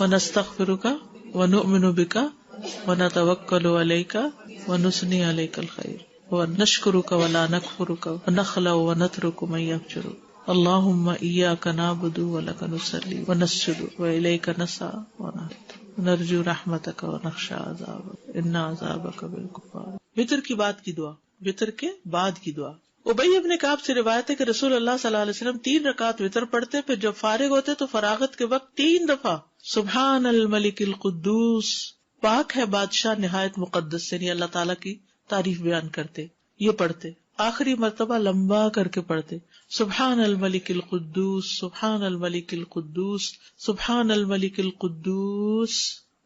ونستغفرک ونؤمن بک ونتوکل علیک ونثنی علیک الخیر ونشکرک ولا نکفرک ونخلع ونترک من یفجرک. اللہم ایاک نعبد ولک نصلی ونسجد والیک نسعی ونرجو رحمتک ونخشی عذابک ان عذابک بالکفار. وتر کی بعد کی دعا، وتر کے بعد کی دعا. ابی ابن کعب سے روایت ہے کہ رسول اللہ صلی اللہ علیہ وسلم 3 رکعت وتر پڑھتے، پھر جب فارغ ہوتے تو فراغت کے وقت 3 دفعہ سبحان الملک القدوس، پاک ہے بادشاہ نہایت مقدس، یعنی اللہ تعالیٰ کی تعریف بیان کرتے، یہ پڑھتے. آخری مرتبہ لمبا کر کے پڑھتے سبحان الملک القدوس سبحان الملک القدوس سبحان الملک القدوس،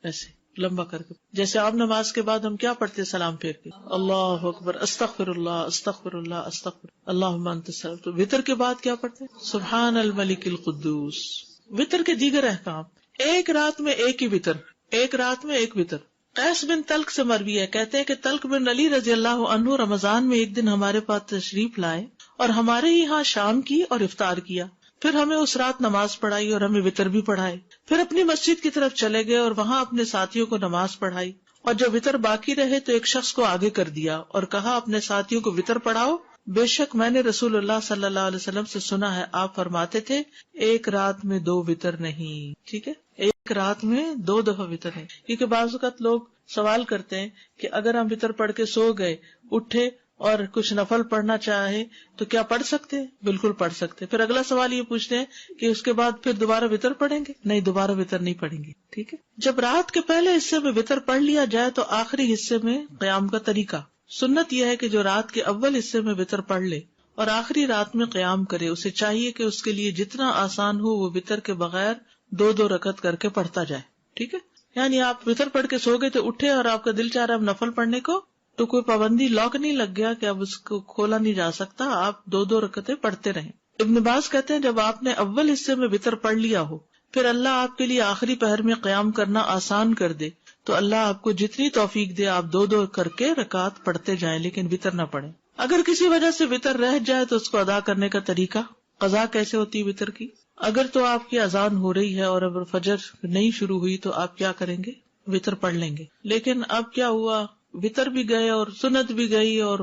ایسے لمبا کر کے. جیسے عام نماز کے بعد ہم کیا پڑھتے سلام پھیر کے اللہ اکبر استغفر اللہ استغفر اللہ استغفر اللہم انت السلام. تو وتر کے بعد کیا پڑھتے سبحان الملک القدوس. وتر کے دیگر احکام: ایک رات میں ایک ہی وتر، ایک رات میں ایک وتر. قیس بن تلق سے مروی ہے، کہتے ہیں کہ تلق بن علی رضی اللہ عنہ رمضان میں ایک دن ہمارے پاس تشریف لائے اور ہمارے یہاں شام کی اور افطار کیا، پھر ہمیں اس رات نماز پڑھائی اور ہمیں وتر بھی پڑھائے. پھر اپنی مسجد کی طرف چلے گئے اور وہاں اپنے ساتھیوں کو نماز پڑھائی، اور جب وتر باقی رہے تو ایک شخص کو آگے کر دیا اور کہا اپنے ساتھیوں کو وتر پڑھاؤ، بے شک میں نے رسول اللہ صلی اللہ علیہ وسلم سے سنا ہے آپ فرماتے تھے ایک رات میں 2 وتر نہیں. ٹھیک ہے، ایک رات میں 2 دفعہ وتر نہیں. کیونکہ بعض اوقات لوگ سوال کرتے ہیں کہ اگر ہم وتر پڑھ کے سو گئے، اٹھے اور کچھ نفل پڑھنا چاہے تو کیا پڑھ سکتے ہیں؟ بالکل پڑھ سکتے. پھر اگلا سوال یہ پوچھتے ہیں کہ اس کے بعد پھر دوبارہ وتر پڑھیں گے؟ نہیں، دوبارہ وتر نہیں پڑھیں گے. ٹھیک ہے، جب رات کے پہلے حصے میں وتر پڑھ لیا جائے تو آخری حصے میں قیام کا طریقہ، سنت یہ ہے کہ جو رات کے اول حصے میں وتر پڑھ لے اور آخری رات میں قیام کرے، اسے چاہیے کہ اس کے لیے جتنا آسان ہو وہ وتر کے بغیر 2 رکعت کر کے پڑھتا جائے. ٹھیک ہے، یعنی آپ وتر پڑھ کے سو گئے تو اٹھے اور آپ کا دل چاہ رہا ہے اب نفل پڑھنے کو، تو کوئی پابندی لاک نہیں لگ گیا کہ اب اس کو کھولا نہیں جا سکتا، آپ 2 رکعتیں پڑھتے رہیں. ابن باز کہتے ہیں جب آپ نے اول حصے میں وتر پڑھ لیا ہو، پھر اللہ آپ کے لیے آخری پہر میں قیام کرنا آسان کر دے تو اللہ آپ کو جتنی توفیق دے آپ 2 کر کے رکعت پڑھتے جائیں، لیکن وتر نہ پڑھیں. اگر کسی وجہ سے وتر رہ جائے تو اس کو ادا کرنے کا طریقہ، قضا کیسے ہوتی ہے وتر کی؟ اگر تو آپ کی اذان ہو رہی ہے اور اگر فجر نہیں شروع ہوئی تو آپ کیا کریں گے؟ وتر پڑھ لیں گے. لیکن اب کیا ہوا، وتر بھی گئے اور سنت بھی گئی اور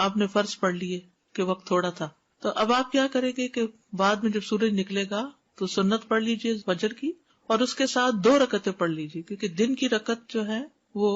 آپ نے فرض پڑھ لیے کہ وقت تھوڑا تھا، تو اب آپ کیا کریں گے کہ بعد میں جب سورج نکلے گا تو سنت پڑھ لیجیے فجر کی اور اس کے ساتھ 2 رکعتیں پڑھ لیجیے، کیونکہ دن کی رکعت جو ہے وہ،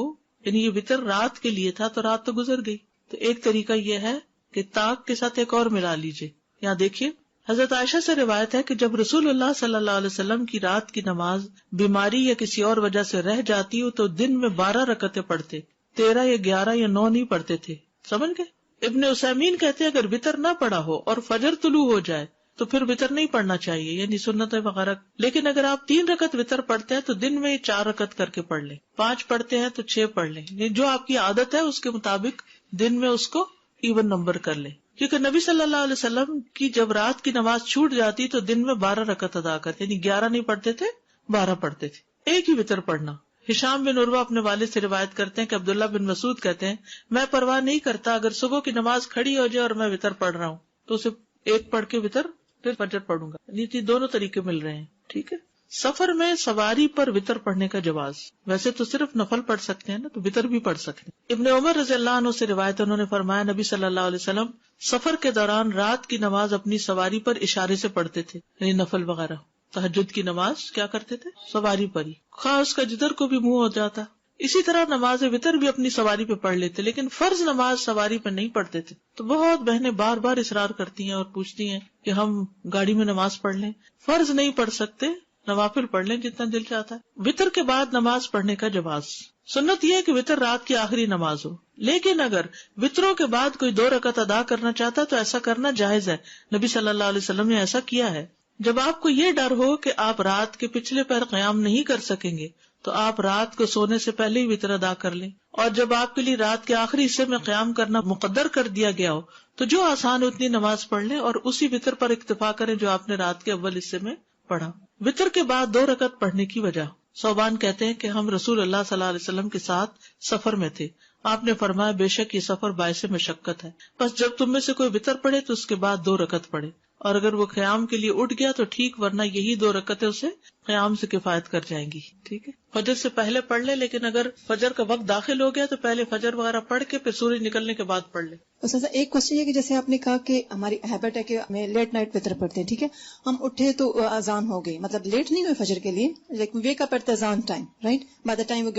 یعنی یہ وتر رات کے لیے تھا تو رات تو گزر گئی. تو ایک طریقہ یہ ہے کہ طاق کے ساتھ ایک اور ملا لیجیے. یہاں دیکھیے حضرت عائشہ سے روایت ہے کہ جب رسول اللہ صلی اللہ علیہ وسلم کی رات کی نماز بیماری یا کسی اور وجہ سے رہ جاتی ہو تو دن میں 12 رکعتیں پڑھتے، 13 یا 11 یا 9 نہیں پڑھتے تھے. سمجھ گئے؟ ابن عثیمین کہتے ہیں اگر وتر نہ پڑھا ہو اور فجر طلوع ہو جائے تو پھر وتر نہیں پڑھنا چاہیے، یعنی سنتیں وغیرہ. لیکن اگر آپ 3 رکعت وتر پڑھتے ہیں تو دن میں 4 رکعت کر کے پڑھ لیں، 5 پڑھتے ہیں تو 6 پڑھ لیں، یعنی جو آپ کی عادت ہے اس کے مطابق دن میں اس کو ایون نمبر کر لیں. کیونکہ نبی صلی اللہ علیہ وسلم کی جب رات کی نماز چھوٹ جاتی تو دن میں 12 رکعت ادا کرتے، یعنی 11 نہیں پڑھتے تھے، 12 پڑھتے تھے. ایک ہی وتر پڑھنا. ہشام بن عروہ اپنے والد سے روایت کرتے ہیں کہ عبداللہ بن مسعود کہتے ہیں میں پرواہ نہیں کرتا اگر صبح کی نماز کھڑی ہو جائے اور میں وتر پڑھ رہا ہوں تو اسے ایک پڑھ کے وتر پھر فجر پڑھوں گا. نیتی دونوں طریقے مل رہے ہیں. ٹھیک ہے. سفر میں سواری پر وتر پڑھنے کا جواز، ویسے تو صرف نفل پڑھ سکتے ہیں نا، تو وتر بھی پڑھ سکتے ہیں. ابن عمر رضی اللہ عنہ سے روایت، انہوں نے فرمایا نبی صلی اللہ علیہ وسلم سفر کے دوران رات کی نماز اپنی سواری پر اشارے سے پڑھتے تھے، یعنی نفل وغیرہ. تہجد کی نماز کیا کرتے تھے؟ سواری پر ہی، خواہ اس کا جدھر کو بھی منہ ہو جاتا. اسی طرح نماز وتر بھی اپنی سواری پہ پڑھ لیتے، لیکن فرض نماز سواری پہ نہیں پڑھتے تھے. تو بہت بہنیں بار بار اصرار کرتی ہیں اور پوچھتی ہیں کہ ہم گاڑی میں نماز پڑھ لیں. فرض نہیں پڑھ سکتے، نوافل پڑھ لیں جتنا دل چاہتا ہے. وتر کے بعد نماز پڑھنے کا جواز، سنت یہ ہے کہ وتر رات کی آخری نماز ہو، لیکن اگر وتروں کے بعد کوئی 2 رکعت ادا کرنا چاہتا تو ایسا کرنا جائز ہے. نبی صلی اللہ علیہ وسلم نے ایسا کیا ہے. جب آپ کو یہ ڈر ہو کہ آپ رات کے پچھلے پہر قیام نہیں کر سکیں گے تو آپ رات کو سونے سے پہلے ہی وتر ادا کر لیں، اور جب آپ کے لیے رات کے آخری حصے میں قیام کرنا مقدر کر دیا گیا ہو تو جو آسان اتنی نماز پڑھ لیں اور اسی وتر پر اکتفا کریں جو آپ نے رات کے اول حصے میں پڑھا۔ وتر کے بعد 2 رکعت پڑھنے کی وجہ، صوبان کہتے ہیں کہ ہم رسول اللہ صلی اللہ علیہ وسلم کے ساتھ سفر میں تھے، آپ نے فرمایا بے شک یہ سفر باعث مشقت ہے، بس جب تم میں سے کوئی وتر پڑھے تو اس کے بعد 2 رکعت پڑھے، اور اگر وہ قیام کے لیے اٹھ گیا تو ٹھیک، ورنہ یہی 2 رکعتیں اسے قیام سے کفایت کر جائیں گی۔ ٹھیک ہے، فجر سے پہلے پڑھ لے، لیکن اگر فجر کا وقت داخل ہو گیا تو پہلے فجر وغیرہ پڑھ کے پھر سورج نکلنے کے بعد پڑھ لے۔ استاذہ ایک کوشچن یہ کہ جیسے آپ نے کہا کہ ہماری ہیبٹ ہے کہ ہمیں لیٹ نائٹ وتر پڑھتے ہیں، ٹھیک ہے، ہم اٹھے تو اذان ہو گئی، مطلب لیٹ نہیں ہوئے فجر کے لیے، لیکن ویک اپ ایٹ دا اذان time, right, by the time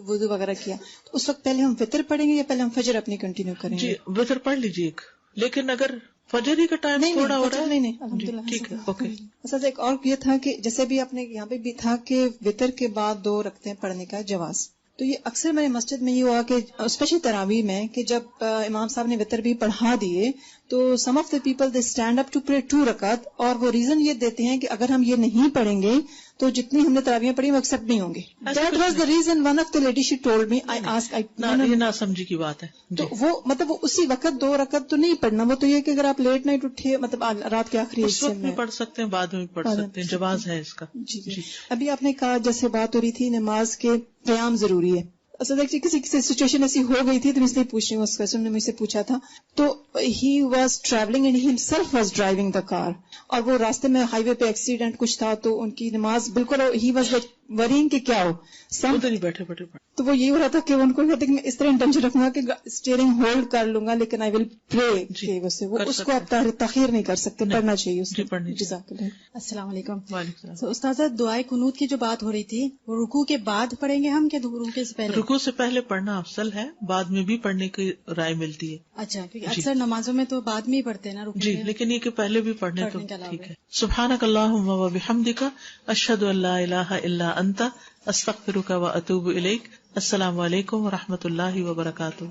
وضو وغیرہ کیا، تو اس وقت پہلے ہم وتر پڑھیں گے یا پہلے ہم فجر اپنی کنٹینیو کریں گے؟ جی وتر پڑھ لیجیے، لیکن اگر فجر ہی کا ٹائم تھوڑا ہو رہا ہے نہیں الحمدللہ ٹھیک ہے، اوکے۔ استاذ ایک اور یہ تھا کہ جیسے بھی آپ نے یہاں پہ بھی تھا کہ وتر کے بعد 2 رکعتیں پڑھنے کا جواز، تو یہ اکثر میرے مسجد میں یہ ہوا کہ اسپیشلی تراویح میں کہ جب امام صاحب نے وتر بھی پڑھا دیے تو some of the people they stand up to pray 2 رکعت، اور وہ ریزن یہ دیتے ہیں کہ اگر ہم یہ نہیں پڑھیں گے تو جتنی ہم نے تراویح پڑھی وہ ایکسپٹ نہیں ہوں گے۔ That was the reason one of the lady she told me, I ask, یہ نہ سمجھی کی بات ہے، تو وہ مطلب وہ اسی وقت 2 رکعت تو نہیں پڑھنا، وہ تو یہ کہ اگر آپ لیٹ نائٹ اٹھے مطلب رات کے آخری اس وقت بھی پڑھ سکتے ہیں، بعد میں بھی پڑھ سکتے ہیں، جواز ہے اس کا۔ جی ابھی آپ نے کہا جیسے بات ہو رہی تھی نماز کے قیام ضروری ہے، اصل کسی سچویشن ایسی ہو گئی تھی تو میں اس لیے پوچھ رہی ہوں، اس کوشچن نے مجھ سے پوچھا تھا، تو he was travelling and he himself was driving the car, اور وہ راستے میں ہائی وے پہ ایکسیڈنٹ کچھ تھا تو ان کی نماز بالکل، ہی واز ورینگ کہ کیا ہو ادھر ہی بیٹھے تو وہ یہی ہو رہا تھا کہ ان کو کہتے کہ میں اس طرح انٹینشن رکھوں گا کہ اسٹیئرنگ ہولڈ کر لوں گا لیکن آئی ول پرے کہ وہ اس کو آپ تاخیر نہیں کر سکتے، پڑھنا چاہیے اس کو۔ جزاک اللہ۔ السلام علیکم۔ وعلیکم السلام۔ استاذہ دعائے قنوت کی جو بات ہو رہی تھی وہ رکوع کے بعد پڑھیں گے ہم کہ رکوع سے پہلے؟ رکوع سے پہلے پڑھنا افضل ہے، بعد میں بھی پڑھنے کی رائے ملتی ہے۔ اچھا، کیونکہ اکثر نمازوں میں تو بعد میں ہی پڑھتے ہیں نا رکوع جی، لیکن یہ کہ پہلے بھی پڑھنے تو ٹھیک ہے۔ سبحانک اللہم و بحمدک، اشہد ان لا الہ الا انت، استغفرک و اتوب الیک۔ السلام علیکم و رحمۃ اللہ وبرکاتہ۔